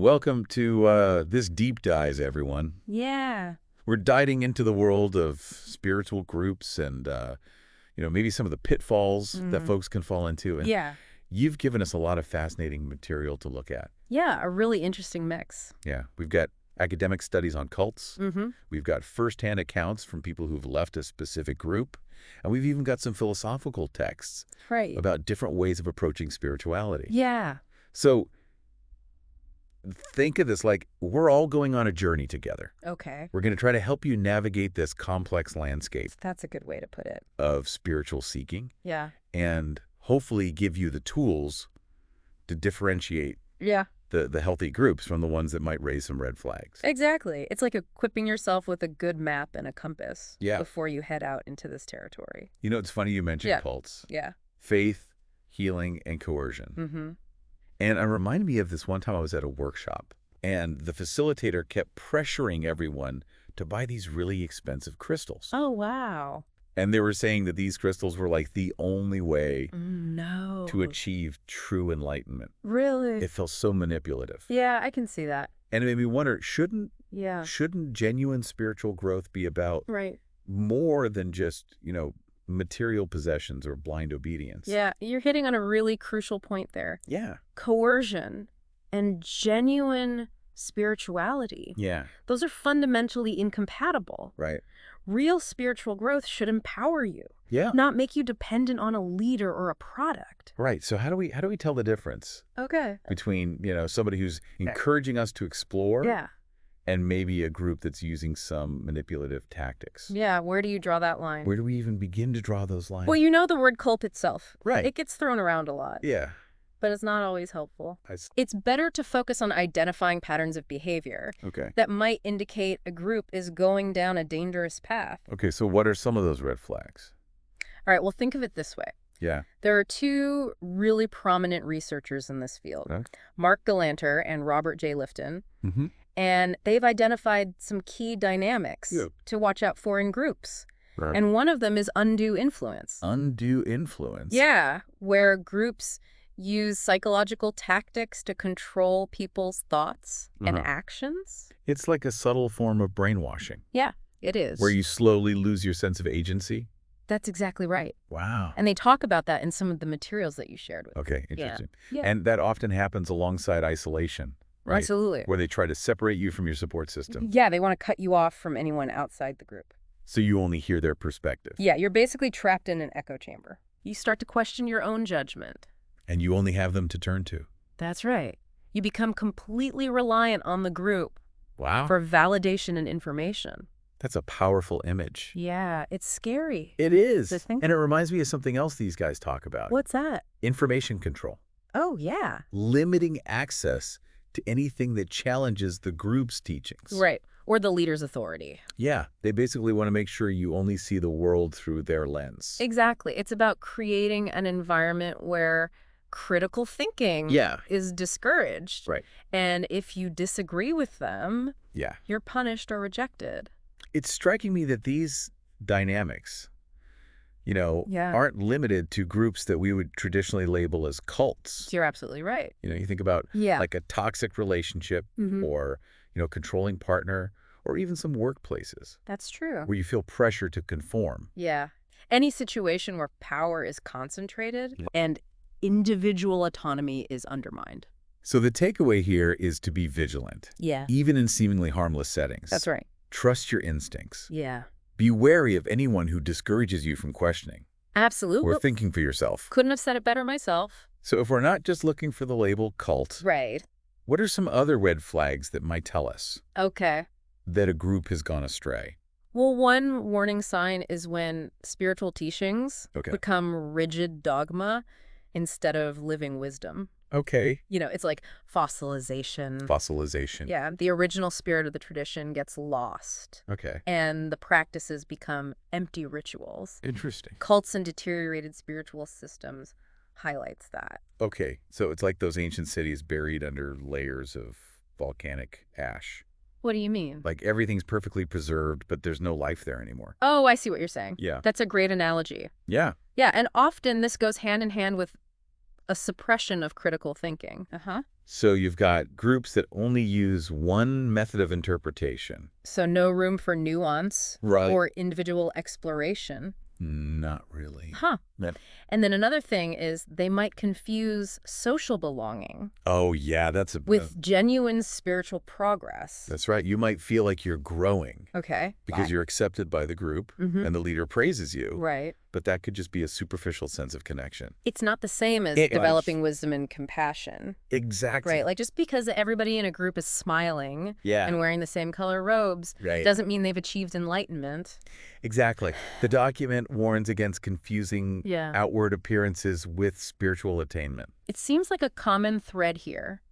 Welcome to this deep dive, everyone. Yeah. We're diving into the world of spiritual groups and, maybe some of the pitfalls that folks can fall into. And Yeah. you've given us a lot of fascinating material to look at. Yeah, a really interesting mix. Yeah, we've got academic studies on cults. Mm-hmm. We've got firsthand accounts from people who've left a specific group. And we've even got some philosophical texts Right. about different ways of approaching spirituality. Yeah. So think of this like we're all going on a journey together. Okay. We're going to try to help you navigate this complex landscape That's a good way to put it. of spiritual seeking Yeah. and hopefully give you the tools to differentiate Yeah. the healthy groups from the ones that might raise some red flags. Exactly. It's like equipping yourself with a good map and a compass before you head out into this territory. You know, it's funny you mentioned cults. Yeah. Faith, healing, and coercion. Mm-hmm. And it reminded me of this one time I was at a workshop, and the facilitator kept pressuring everyone to buy these really expensive crystals. Oh, wow. And they were saying that these crystals were like the only way to achieve true enlightenment. Really? It felt so manipulative. Yeah, I can see that. And it made me wonder, shouldn't Yeah. genuine spiritual growth be about Right. more than just, material possessions or blind obedience? Yeah, you're hitting on a really crucial point there. Yeah. Coercion and genuine spirituality. Yeah. Those are fundamentally incompatible. Right. Real spiritual growth should empower you, Yeah. not make you dependent on a leader or a product. Right. So how do we tell the difference Okay. between, somebody who's encouraging us to explore Yeah. and maybe a group that's using some manipulative tactics? Yeah, where do you draw that line? Where do we even begin to draw those lines? Well, you know the word cult itself. Right. It gets thrown around a lot, Yeah. but it's not always helpful. I s- It's better to focus on identifying patterns of behavior Okay. that might indicate a group is going down a dangerous path. Okay, so what are some of those red flags? All right, well, think of it this way. Yeah. There are two really prominent researchers in this field, Okay. Mark Galanter and Robert J. Lifton, Mm-hmm. and they've identified some key dynamics Yeah. to watch out for in groups. Right. And one of them is undue influence. Undue influence. Yeah, where groups use psychological tactics to control people's thoughts and actions. It's like a subtle form of brainwashing Yeah, it is. where you slowly lose your sense of agency. That's exactly right. Wow. And they talk about that in some of the materials that you shared with me. Okay, interesting. Yeah. And that often happens alongside isolation, right? Absolutely. Where they try to separate you from your support system. Yeah, they want to cut you off from anyone outside the group. So you only hear their perspective. Yeah, you're basically trapped in an echo chamber. You start to question your own judgment. And you only have them to turn to. That's right. You become completely reliant on the group Wow. for validation and information. That's a powerful image. Yeah, it's scary. It is. The thing- And it reminds me of something else these guys talk about. What's that? Information control. Oh, yeah. Limiting access to anything that challenges the group's teachings. Right. Or the leader's authority. Yeah. They basically want to make sure you only see the world through their lens. Exactly. It's about creating an environment where critical thinking is discouraged. Right. And if you disagree with them, Yeah. you're punished or rejected. It's striking me that these dynamics, aren't limited to groups that we would traditionally label as cults. You're absolutely right. You think about like a toxic relationship or, controlling partner or even some workplaces That's true. where you feel pressure to conform. Yeah. Any situation where power is concentrated and individual autonomy is undermined. So the takeaway here is to be vigilant, Yeah. even in seemingly harmless settings. That's right. Trust your instincts. Yeah. Be wary of anyone who discourages you from questioning Absolutely. or thinking for yourself. Couldn't have said it better myself. So if we're not just looking for the label cult, Right. what are some other red flags that might tell us Okay. that a group has gone astray? Well, one warning sign is when spiritual teachings become rigid dogma instead of living wisdom. Okay. It's like fossilization. Fossilization. Yeah, the original spirit of the tradition gets lost, Okay. and the practices become empty rituals. Interesting. Cults and deteriorated spiritual systems highlights that. Okay. So it's like those ancient cities buried under layers of volcanic ash. What do you mean? Like everything's perfectly preserved, but there's no life there anymore. Oh, I see what you're saying. Yeah. That's a great analogy. Yeah. Yeah, and often this goes hand in hand with a suppression of critical thinking. So you've got groups that only use one method of interpretation. So no room for nuance Right. or individual exploration. Not really. Huh. That- And then another thing is they might confuse social belonging Oh, yeah, with genuine spiritual progress. that's right. You might feel like you're growing Okay. because Why? you're accepted by the group and the leader praises you. Right. But that could just be a superficial sense of connection. It's not the same as It- developing wisdom and compassion. Exactly. Right. Like just because everybody in a group is smiling Yeah. and wearing the same color robes Right. doesn't mean they've achieved enlightenment. Exactly. The document warns against confusing Yeah. outward appearances with spiritual attainment. It seems like a common thread here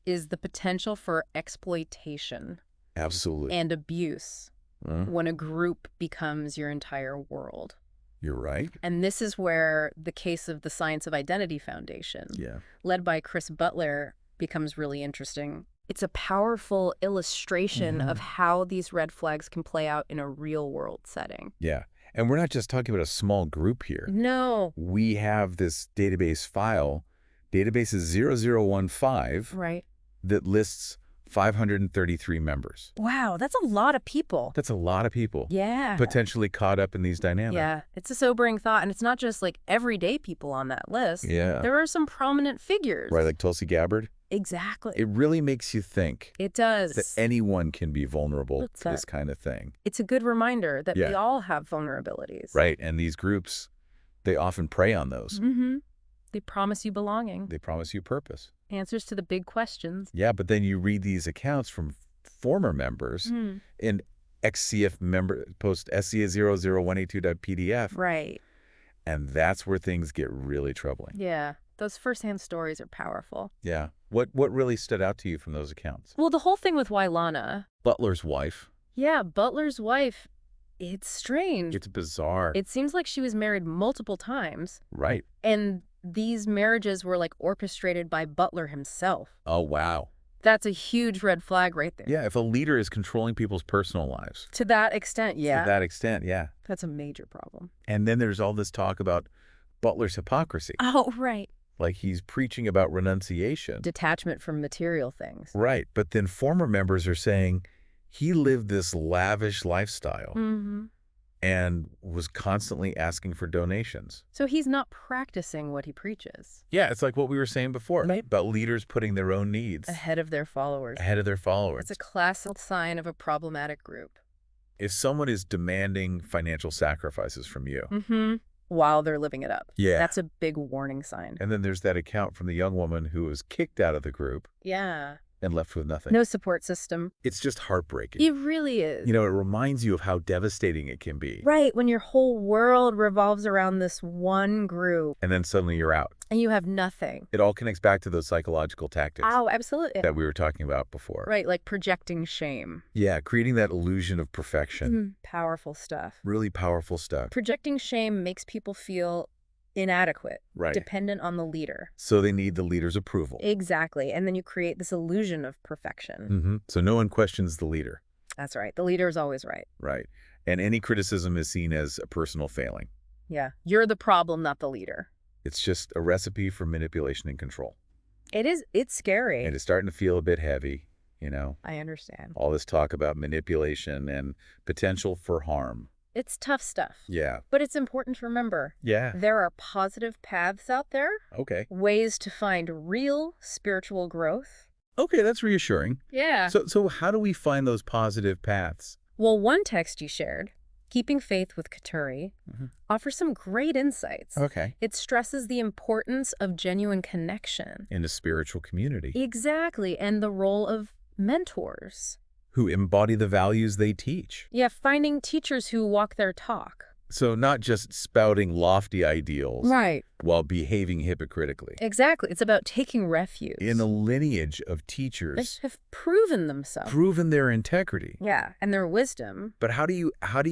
is the potential for exploitation Absolutely. and abuse when a group becomes your entire world. You're right. And this is where the case of the Science of Identity Foundation, Yeah. led by Chris Butler, becomes really interesting. It's a powerful illustration of how these red flags can play out in a real-world setting. Yeah. And we're not just talking about a small group here. No. We have this database file, database is 0015, Right. that lists 533 members. Wow, that's a lot of people. That's a lot of people Yeah. potentially caught up in these dynamics. Yeah, it's a sobering thought. And it's not just like everyday people on that list. Yeah. There are some prominent figures. Right, like Tulsi Gabbard. Exactly. It really makes you think It does. that anyone can be vulnerable What's to this that? kind of thing. It's a good reminder that Yeah. we all have vulnerabilities. Right, and these groups, they often prey on those. Mm-hmm. They promise you belonging. They promise you purpose. Answers to the big questions. Yeah, but then you read these accounts from former members in ex-CF member post SCA00182.pdf, Right. and that's where things get really troubling. Yeah. Those firsthand stories are powerful. Yeah. What really stood out to you from those accounts? Well, the whole thing with Wailana. Butler's wife. Yeah, Butler's wife. It's strange. It's bizarre. It seems like she was married multiple times. Right. And these marriages were like orchestrated by Butler himself. Oh, wow. That's a huge red flag right there. Yeah, if a leader is controlling people's personal lives. To that extent, yeah. To that extent, yeah. That's a major problem. And then there's all this talk about Butler's hypocrisy. Oh, right. Like he's preaching about renunciation. Detachment from material things. Right. But then former members are saying he lived this lavish lifestyle and was constantly asking for donations. So he's not practicing what he preaches. Yeah, it's like what we were saying before about leaders putting their own needs Ahead of their followers. ahead of their followers. It's a classic sign of a problematic group. If someone is demanding financial sacrifices from you. While they're living it up. Yeah. That's a big warning sign. And then there's that account from the young woman who was kicked out of the group Yeah. and left with nothing. No support system. It's just heartbreaking. It really is. You know, it reminds you of how devastating it can be. Right, when your whole world revolves around this one group And then suddenly you're out. and you have nothing. It all connects back to those psychological tactics Oh, absolutely. that we were talking about before. Right, like projecting shame. Yeah, creating that illusion of perfection. Powerful stuff. Really powerful stuff. Projecting shame makes people feel inadequate, Right. dependent on the leader. So they need the leader's approval. Exactly. And then you create this illusion of perfection. So no one questions the leader. That's right. The leader is always right. Right. And any criticism is seen as a personal failing. Yeah. You're the problem, not the leader. It's just a recipe for manipulation and control. It's scary. And it's starting to feel a bit heavy, you know? I understand. All this talk about manipulation and potential for harm. It's tough stuff. Yeah. But it's important to remember. Yeah. There are positive paths out there, Okay. ways to find real spiritual growth. Okay, that's reassuring. Yeah. So how do we find those positive paths? Well, one text you shared, Keeping Faith with Katuri, offers some great insights. Okay. It stresses the importance of genuine connection. In a spiritual community. Exactly, and the role of mentors. Who embody the values they teach. Yeah, finding teachers who walk their talk. So not just spouting lofty ideals Right. while behaving hypocritically. Exactly. It's about taking refuge. In a lineage of They teachers have proven themselves. proven their integrity. Yeah, and their wisdom. But how do you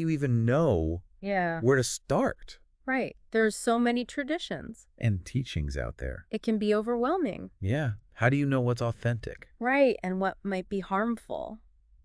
even know Yeah. where to start? Right. There's so many traditions. And teachings out there. It can be overwhelming. Yeah. How do you know what's authentic? Right, and what might be harmful.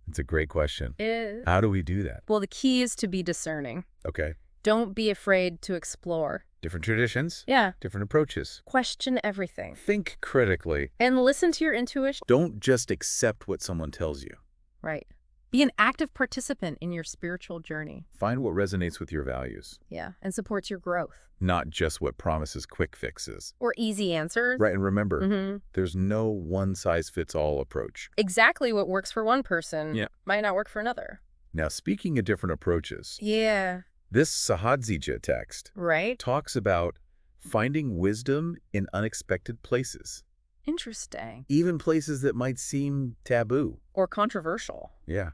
It's a great question. Is How do we do that? Well, the key is to be discerning. Okay. Don't be afraid to explore. Different traditions, Yeah. different approaches. Question everything. Think critically. And listen to your intuition. Don't just accept what someone tells you. Right. Be an active participant in your spiritual journey. Find what resonates with your values. Yeah, and supports your growth. Not just what promises quick fixes. Or easy answers. Right, and remember, Mm-hmm. there's no one-size-fits-all approach. Exactly what works for one person might not work for another. Now, speaking of different approaches, Yeah. this Sahadzija text talks about finding wisdom in unexpected places. Interesting. Even places that might seem taboo. Or controversial. Yeah.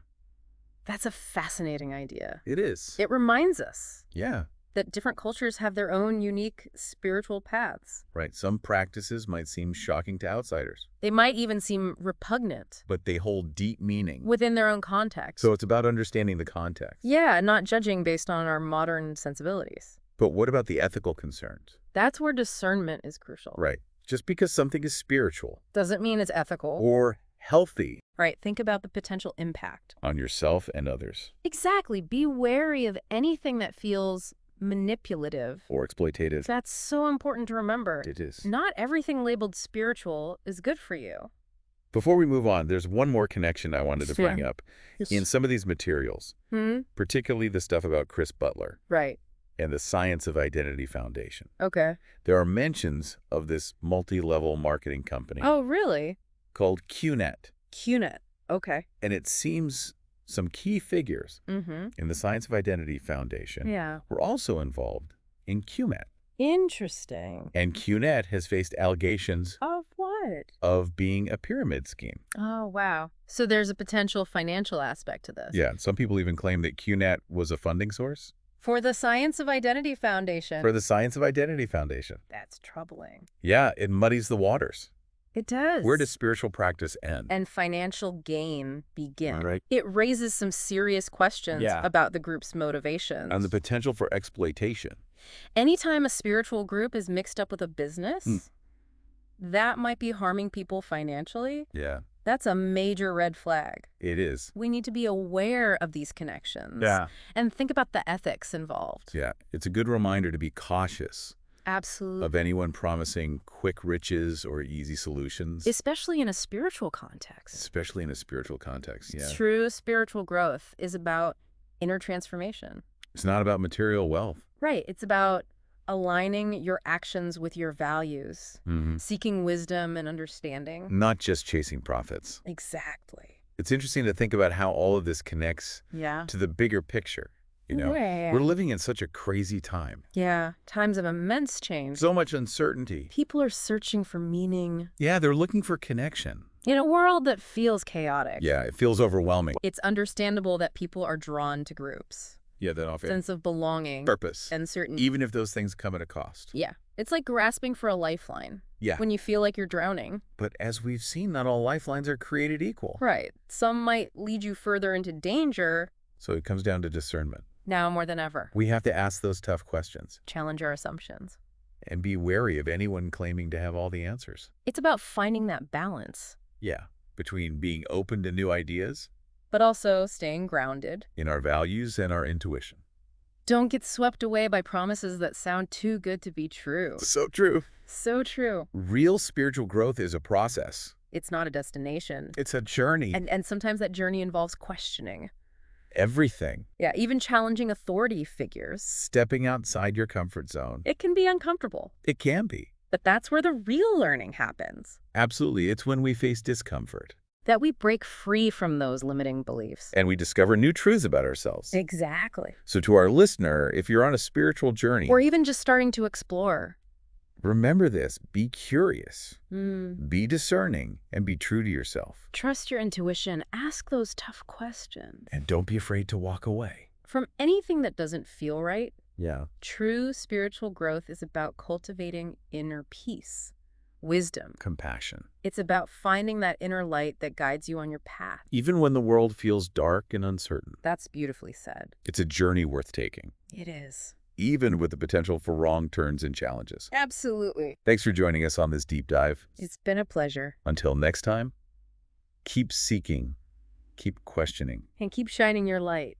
That's a fascinating idea. It is. It reminds us that different cultures have their own unique spiritual paths. Right. Some practices might seem shocking to outsiders. They might even seem repugnant. But they hold deep meaning. Within their own context. So it's about understanding the context. Yeah, not judging based on our modern sensibilities. But what about the ethical concerns? That's where discernment is crucial. Right. Just because something is spiritual. Doesn't mean it's ethical. Or healthy. Right. Think about the potential impact. On yourself and others. Exactly. Be wary of anything that feels manipulative. Or exploitative. That's so important to remember. It is. Not everything labeled spiritual is good for you. Before we move on, there's one more connection I wanted to bring up. In some of these materials, particularly the stuff about Chris Butler. Right. And the Science of Identity Foundation. Okay. There are mentions of this multi-level marketing company. Oh, really? Called QNet. QNet. Okay. And it seems some key figures in the Science of Identity Foundation were also involved in QMet. Interesting. And QNet has faced allegations of what? Of being a pyramid scheme. Oh, wow. So there's a potential financial aspect to this. Yeah, some people even claim that QNet was a funding source. For the Science of Identity Foundation. For the Science of Identity Foundation. That's troubling. Yeah, it muddies the waters. It does. Where does spiritual practice end? And financial gain begin. Right. It raises some serious questions about the group's motivations. And the potential for exploitation. Anytime a spiritual group is mixed up with a business, that might be harming people financially. Yeah. That's a major red flag. It is. We need to be aware of these connections. Yeah. And think about the ethics involved. Yeah. It's a good reminder to be cautious. Absolutely. Of anyone promising quick riches or easy solutions. Especially in a spiritual context. Especially in a spiritual context, yeah. True spiritual growth is about inner transformation. It's not about material wealth. Right. It's about aligning your actions with your values, seeking wisdom and understanding. Not just chasing profits. Exactly. It's interesting to think about how all of this connects to the bigger picture. You know, we're living in such a crazy time. Yeah, times of immense change. So much uncertainty. People are searching for meaning. Yeah, they're looking for connection. In a world that feels chaotic. Yeah, it feels overwhelming. It's understandable that people are drawn to groups. Yeah, that often. Sense of belonging. Purpose. And certainty. Even if those things come at a cost. Yeah. It's like grasping for a lifeline. Yeah. When you feel like you're drowning. But as we've seen, not all lifelines are created equal. Right. Some might lead you further into danger. So it comes down to discernment. Now more than ever. We have to ask those tough questions. Challenge our assumptions. And be wary of anyone claiming to have all the answers. It's about finding that balance. Yeah. Between being open to new ideas. But also staying grounded. In our values and our intuition. Don't get swept away by promises that sound too good to be true. So true. So true. Real spiritual growth is a process. It's not a destination. It's a journey. And sometimes that journey involves questioning. Everything. Yeah, even challenging authority figures. Stepping outside your comfort zone. It can be uncomfortable. It can be. But that's where the real learning happens. Absolutely. It's when we face discomfort. That we break free from those limiting beliefs. And we discover new truths about ourselves. Exactly. So to our listener, if you're on a spiritual journey. Or even just starting to explore. Remember this. Be curious. Be discerning. And be true to yourself. Trust your intuition. Ask those tough questions. And don't be afraid to walk away. From anything that doesn't feel right. Yeah. True spiritual growth is about cultivating inner peace. Wisdom. Compassion. It's about finding that inner light that guides you on your path. Even when the world feels dark and uncertain. That's beautifully said. It's a journey worth taking. It is. Even with the potential for wrong turns and challenges. Absolutely. Thanks for joining us on this deep dive. It's been a pleasure. Until next time, keep seeking, keep questioning. And keep shining your light.